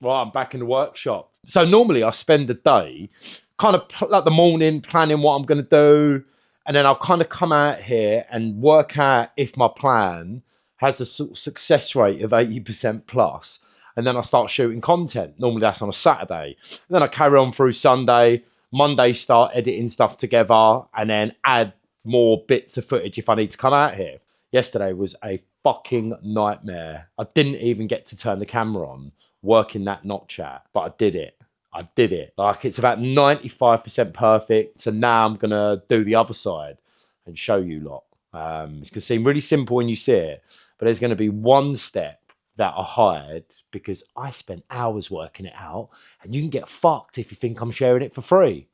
Right, I'm back in the workshop. So normally I spend the day kind of like the morning planning what I'm going to do. And then I'll kind of come out here and work out if my plan has a sort of success rate of 80% plus. And then I start shooting content. Normally that's on a Saturday. And then I carry on through Sunday. Monday start editing stuff together and then add more bits of footage if I need to come out here. Yesterday was a fucking nightmare. I didn't even get to turn the camera on working that notch out, but I did it. I did it. Like it's about 95% perfect. So now I'm going to do the other side and show you lot. It's going to seem really simple when you see it, but there's going to be one step that I hired because I spent hours working it out and you can get fucked if you think I'm sharing it for free.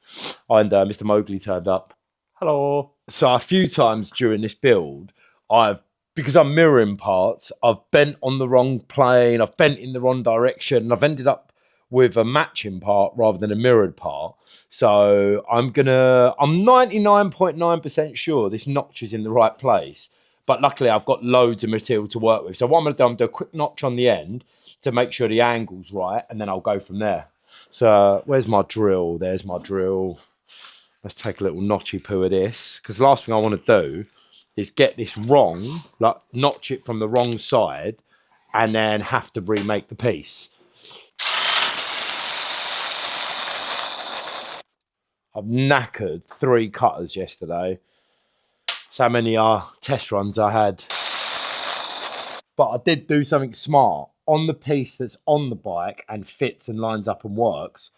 And Mr. Mowgli turned up. Hello. So a few times during this build, because I'm mirroring parts, I've bent on the wrong plane, I've bent in the wrong direction, and I've ended up with a matching part rather than a mirrored part. So I'm 99.9% sure this notch is in the right place. But luckily I've got loads of material to work with. So what I'm gonna do a quick notch on the end to make sure the angle's right, and then I'll go from there. So where's my drill? There's my drill. Let's take a little notchy poo of this, because the last thing I want to do is get this wrong, like notch it from the wrong side, and then have to remake the piece. I've knackered 3 cutters yesterday. That's how many test runs I had. But I did do something smart. On the piece that's on the bike and fits and lines up and works,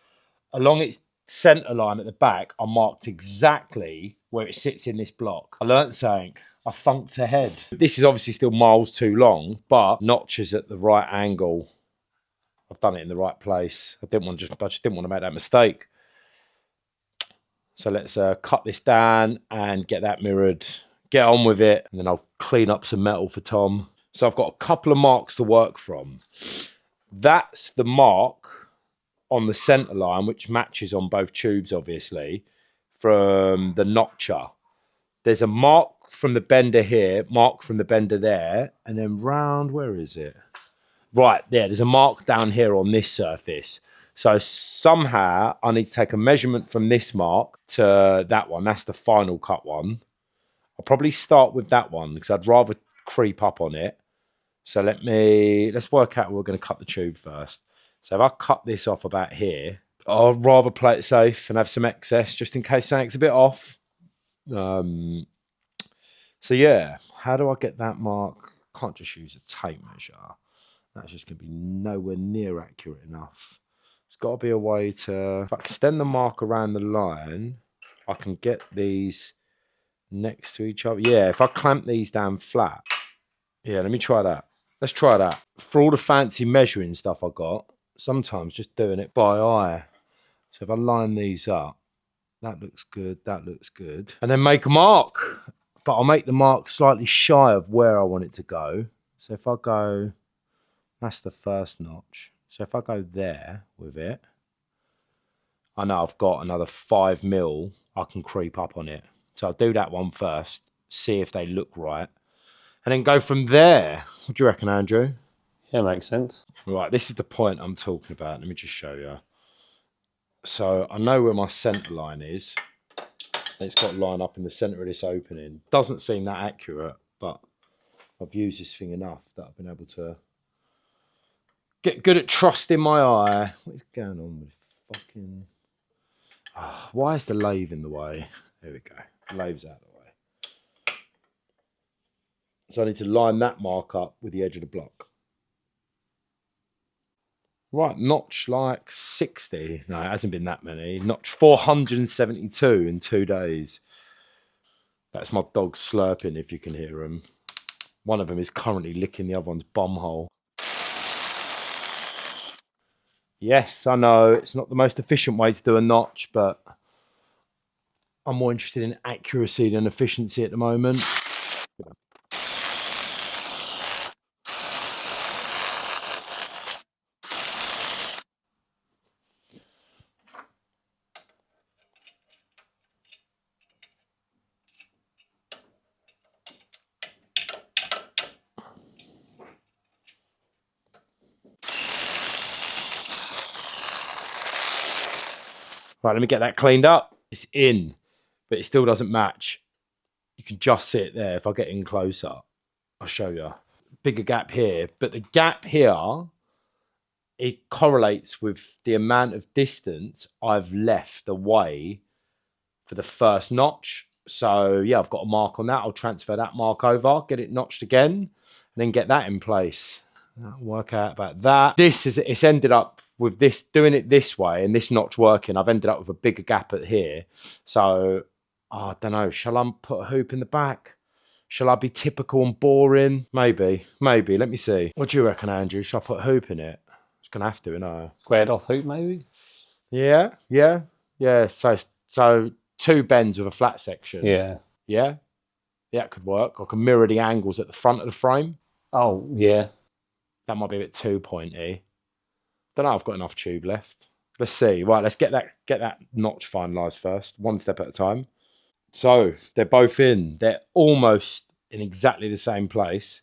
along its centre line at the back, I marked exactly where it sits in this block. I learnt something. I funked ahead. This is obviously still miles too long, but notches at the right angle. I've done it in the right place. I just didn't want to make that mistake. So let's cut this down and get that mirrored. Get on with it, and then I'll clean up some metal for Tom. So I've got a couple of marks to work from. That's the mark on the centre line, which matches on both tubes, obviously, from the notcher. There's a mark from the bender here, mark from the bender there, and then round, where is it? Right there, there's a mark down here on this surface. So somehow I need to take a measurement from this mark to that one. That's the final cut one. I'll probably start with that one because I'd rather creep up on it. So let's work out where we're going to cut the tube first. So if I cut this off about here, I'd rather play it safe and have some excess just in case something's a bit off. So yeah, how do I get that mark? Can't just use a tape measure. That's just going to be nowhere near accurate enough. There's got to be a way to, if I extend the mark around the line, I can get these next to each other. Yeah, if I clamp these down flat. Yeah, let me try that. Let's try that. For all the fancy measuring stuff I got, sometimes just doing it by eye. So if I line these up, that looks good, that looks good. And then make a mark. But I'll make the mark slightly shy of where I want it to go. So if I go, that's the first notch. So if I go there with it, I know I've got another 5 mil I can creep up on it. So I'll do that one first, see if they look right, and then go from there. What do you reckon, Andrew? Yeah, makes sense. Right, this is the point I'm talking about. Let me just show you. So I know where my centre line is. It's got to line up in the centre of this opening. Doesn't seem that accurate, but I've used this thing enough that I've been able to get good at trusting my eye. What is going on with fucking... Oh, why is the lathe in the way? There we go. The lathe's out of the way. So I need to line that mark up with the edge of the block. Right, notch like 60. No, it hasn't been that many. Notch 472 in 2 days. That's my dog slurping, if you can hear him. One of them is currently licking the other one's bum hole. Yes, I know it's not the most efficient way to do a notch, but I'm more interested in accuracy than efficiency at the moment. Right, let me get that cleaned up. It's in, but it still doesn't match. You can just see it there. If I get in closer, I'll show you. Bigger gap here, but the gap here, it correlates with the amount of distance I've left away for the first notch. So yeah, I've got a mark on that. I'll transfer that mark over, get it notched again, and then get that in place. That'll work out about that. It's ended up with this, doing it this way and this notch working. I've ended up with a bigger gap at here. So I don't know, shall I put a hoop in the back? Shall I be typical and boring? Maybe. Let me see. What do you reckon, Andrew? Shall I put a hoop in it? It's gonna have to, you know. Squared off hoop, maybe? Yeah. So 2 bends with a flat section. Yeah. Yeah? Yeah, it could work. I can mirror the angles at the front of the frame. Oh, yeah. That might be a bit too pointy. Don't know, I've got enough tube left. Let's see. Right, let's get that notch finalised first, one step at a time. So they're both in. They're almost in exactly the same place.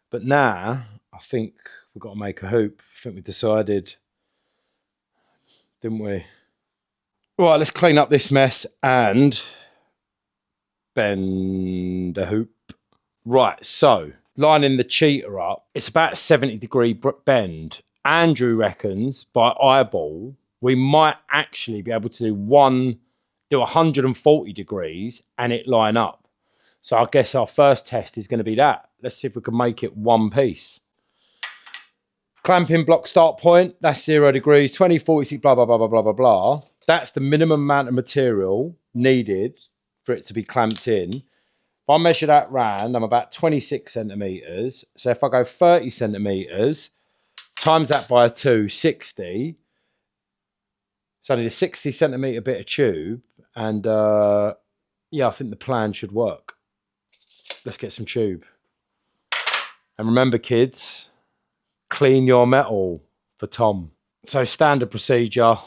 But now I think we've got to make a hoop. I think we decided, didn't we? Right, let's clean up this mess and bend the hoop. Right, so lining the cheater up, it's about a 70-degree bend. Andrew reckons by eyeball, we might actually be able to do 140 degrees and it line up. So I guess our first test is going to be that. Let's see if we can make it one piece. Clamping block start point, that's 0 degrees, 20, 46, blah, blah, blah, blah, blah, blah, blah. That's the minimum amount of material needed for it to be clamped in. If I measure that round, I'm about 26 centimetres. So if I go 30 centimetres, times that by 2, 60. It's only a 60 centimetre bit of tube. And yeah, I think the plan should work. Let's get some tube. And remember, kids, clean your metal for Tom. So standard procedure,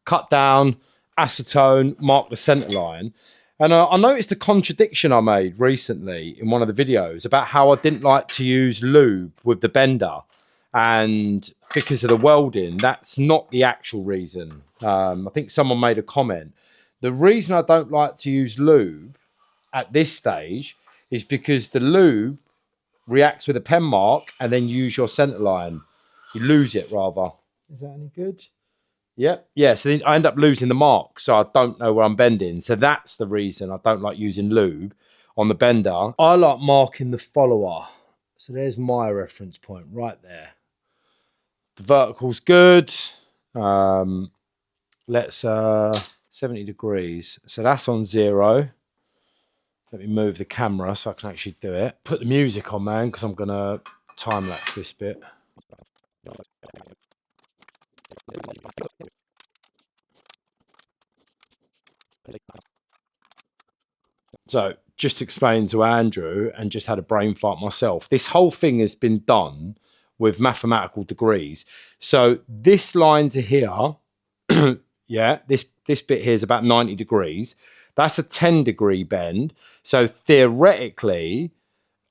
cut down, acetone, mark the centre line. And I noticed a contradiction I made recently in one of the videos about how I didn't like to use lube with the bender. And because of the welding, that's not the actual reason. I think someone made a comment. The reason I don't like to use lube at this stage is because the lube reacts with a pen mark and then use your centre line. You lose it, rather. Is that any good? Yep. Yeah, so then I end up losing the mark, so I don't know where I'm bending. So that's the reason I don't like using lube on the bender. I like marking the follower. So there's my reference point right there. The vertical's good. Let's 70 degrees. So that's on 0. Let me move the camera so I can actually do it. Put the music on, man, because I'm going to time lapse this bit. So just to explain to Andrew, and just had a brain fart myself, this whole thing has been done with mathematical degrees. So this line to here, yeah, this bit here is about 90 degrees. That's a 10-degree bend. So theoretically,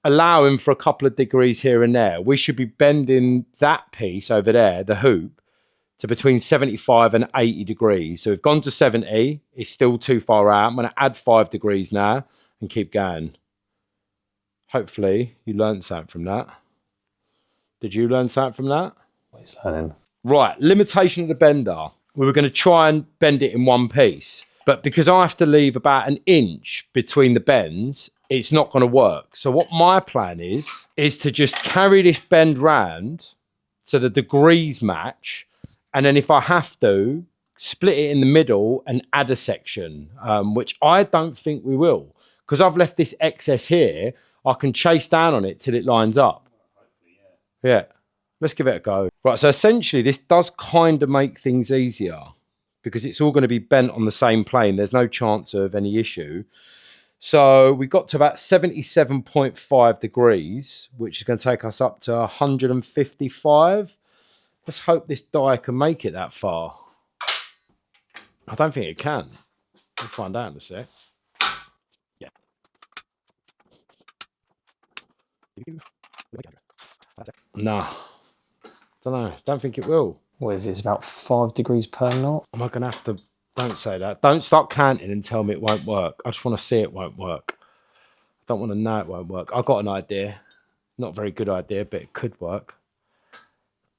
allowing for a couple of degrees here and there, we should be bending that piece over there, the hoop, to between 75 and 80 degrees. So we've gone to 70. It's still too far out. I'm going to add 5 degrees now and keep going. Hopefully you learned something from that. Did you learn something from that? Always learning. Right, limitation of the bender. We were going to try and bend it in one piece, but because I have to leave about an inch between the bends, it's not going to work. So what my plan is to just carry this bend round so the degrees match. And then if I have to, split it in the middle and add a section, which I don't think we will. Because I've left this excess here, I can chase down on it till it lines up. Yeah, let's give it a go. Right, so essentially this does kind of make things easier because it's all going to be bent on the same plane. There's no chance of any issue. So we got to about 77.5 degrees, which is going to take us up to 155. Let's hope this die can make it that far. I don't think it can. We'll find out in a sec. Yeah. No. Don't know. Don't think it will. What is it? It's about 5 degrees per knot. Am I going to have to Don't say that. Don't start counting and tell me it won't work. I just want to see it won't work. I don't want to know it won't work. I've got an idea. Not a very good idea, but it could work.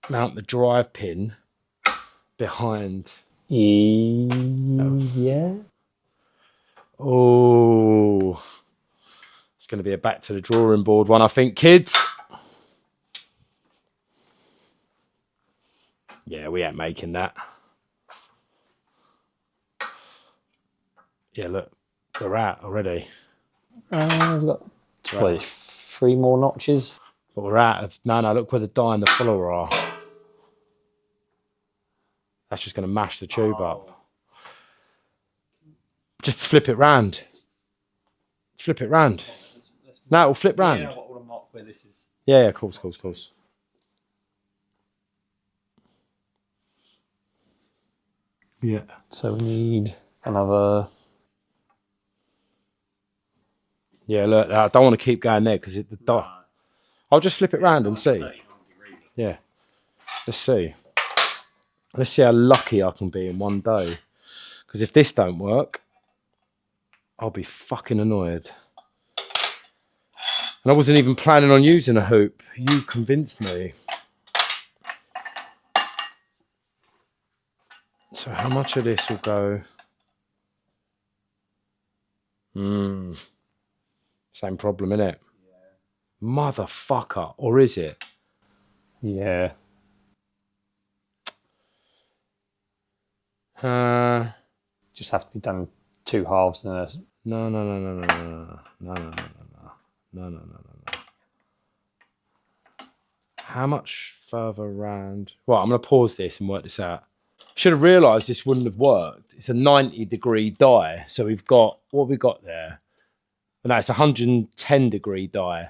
Mount the drive pin behind. Yeah. Oh, it's going to be a back to the drawing board one, I think, kids. Yeah, we ain't making that. Yeah, look, we're out already. We've got 3 more notches. But we're out of... No, look where the die and the follower are. That's just going to mash the tube up. Just flip it round. Flip it round. No, it'll flip round. Yeah, I want to mark where this is. Yeah, of course. Yeah. So we need another... Yeah, look, I don't want to keep going there because the die... I'll just flip it round and see. Yeah. Let's see. Let's see how lucky I can be in one day. Because if this don't work, I'll be fucking annoyed. And I wasn't even planning on using a hoop. You convinced me. So how much of this will go? Same problem, innit? Yeah. Motherfucker. Or is it? Yeah. Just have to be done 2 halves and a... No. How much further around? Well, I'm going to pause this and work this out. Should have realised this wouldn't have worked. It's a 90-degree die. So we've got... What have we got there? No, it's a 110-degree die.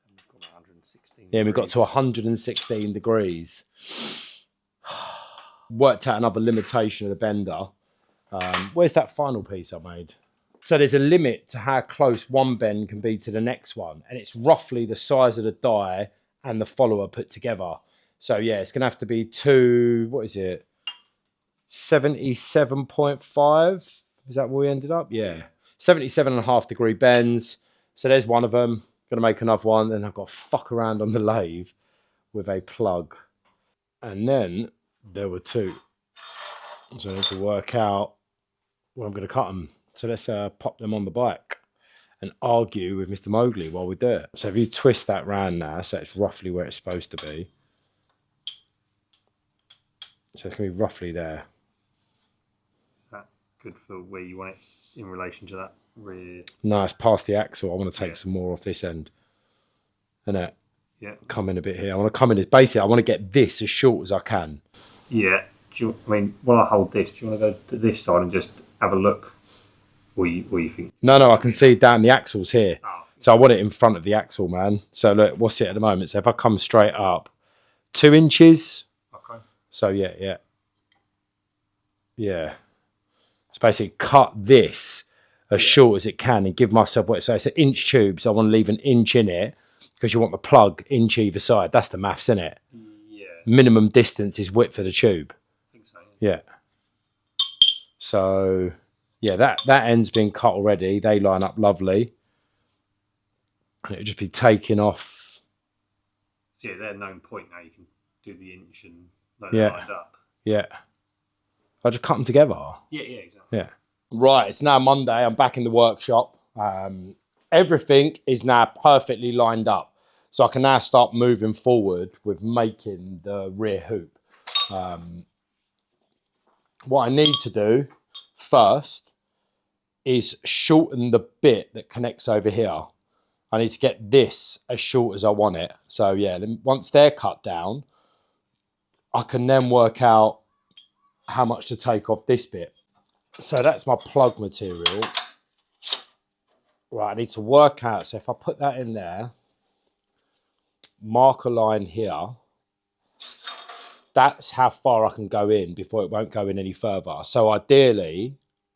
We've got 116 yeah, we got to 116 degrees. Worked out another limitation of the bender. Where's that final piece I made? So there's a limit to how close one bend can be to the next one. And it's roughly the size of the die and the follower put together. So yeah, it's going to have to be what is it? 77.5? Is that where we ended up? Yeah. 77.5 degree bends. So there's one of them. Going to make another one. Then I've got to fuck around on the lathe with a plug. And then there were 2. So I need to work out where I'm going to cut them. So let's pop them on the bike and argue with Mr. Mowgli while we do it. So if you twist that round now, so it's roughly where it's supposed to be. So it's going to be roughly there. Is that good for where you want it in relation to that rear? No, it's past the axle. I want to take some more off this end. And come in a bit here. I want to come in. Basically, I want to get this as short as I can. Yeah. While I hold this, do you want to go to this side and just have a look? What you think? No, I can see down the axle's here. Oh. So I want it in front of the axle, man. So look, what's it at the moment? So if I come straight up, 2 inches. Okay. So yeah. So basically cut this as short as it can and give myself what. So it's an inch tube. So I want to leave an inch in it because you want the plug inch either side. That's the maths, isn't it? Yeah. Minimum distance is width of the tube. I think so. Yeah. So... yeah, that end's been cut already. They line up lovely. And it'll just be taking off. So yeah, they're known point now. You can do the inch and they're lined up. Yeah. I just cut them together. Yeah, exactly. Yeah. Right, it's now Monday. I'm back in the workshop. Everything is now perfectly lined up. So I can now start moving forward with making the rear hoop. What I need to do first is shorten the bit that connects over here. I need to get this as short as I want it. So yeah, once they're cut down, I can then work out how much to take off this bit. So that's my plug material. Right, I need to work out. So if I put that in there, mark a line here, that's how far I can go in before it won't go in any further. So ideally,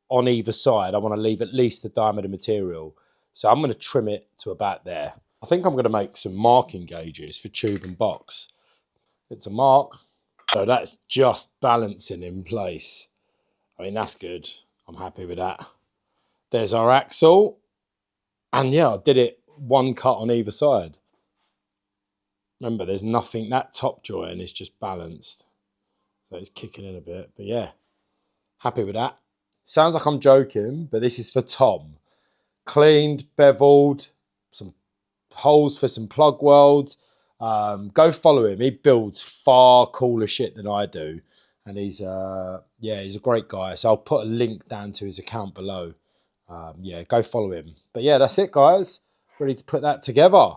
on either side, I want to leave at least the diameter material. So I'm going to trim it to about there. I think I'm going to make some marking gauges for tube and box. It's a mark. So that's just balancing in place. I mean, that's good. I'm happy with that. There's our axle. And yeah, I did it one cut on either side. Remember, there's nothing, that top joint is just balanced. So it's kicking in a bit. But yeah, happy with that. Sounds like I'm joking, but this is for Tom. Cleaned, beveled, some holes for some plug welds. Go follow him. He builds far cooler shit than I do. And he's a great guy. So I'll put a link down to his account below. Yeah, go follow him. But yeah, that's it, guys. Ready to put that together.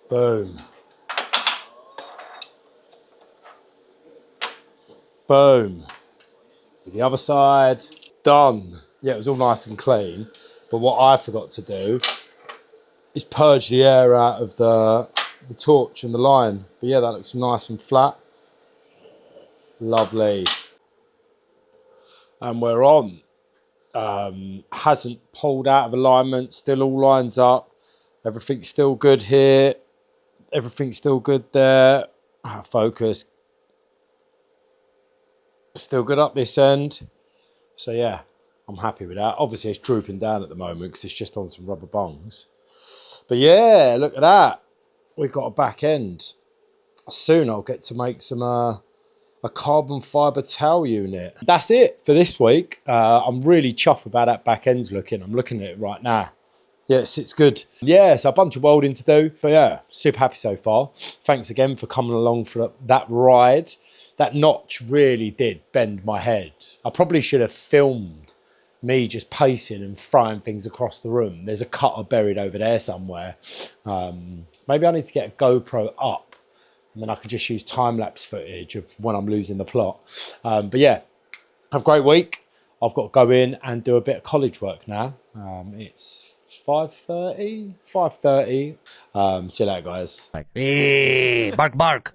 Boom. Boom. The other side. Done. Yeah, it was all nice and clean. But what I forgot to do is purge the air out of the torch and the line. But yeah, that looks nice and flat. Lovely. And we're on. Hasn't pulled out of alignment. Still all lines up. Everything's still good here. Everything's still good there. Focus. Still good up this end. So yeah, I'm happy with that. Obviously, it's drooping down at the moment because it's just on some rubber bongs. But yeah, look at that. We've got a back end. Soon I'll get to make some a carbon fibre towel unit. That's it for this week. I'm really chuffed with how that back end's looking. I'm looking at it right now. Yes, it's good. Yeah, so a bunch of welding to do. But yeah, super happy so far. Thanks again for coming along for that ride. That notch really did bend my head. I probably should have filmed me just pacing and throwing things across the room. There's a cutter buried over there somewhere. Maybe I need to get a GoPro up and then I could just use time-lapse footage of when I'm losing the plot. But yeah, have a great week. I've got to go in and do a bit of college work now. It's 5:30. See you later, guys. Hey, bark, bark.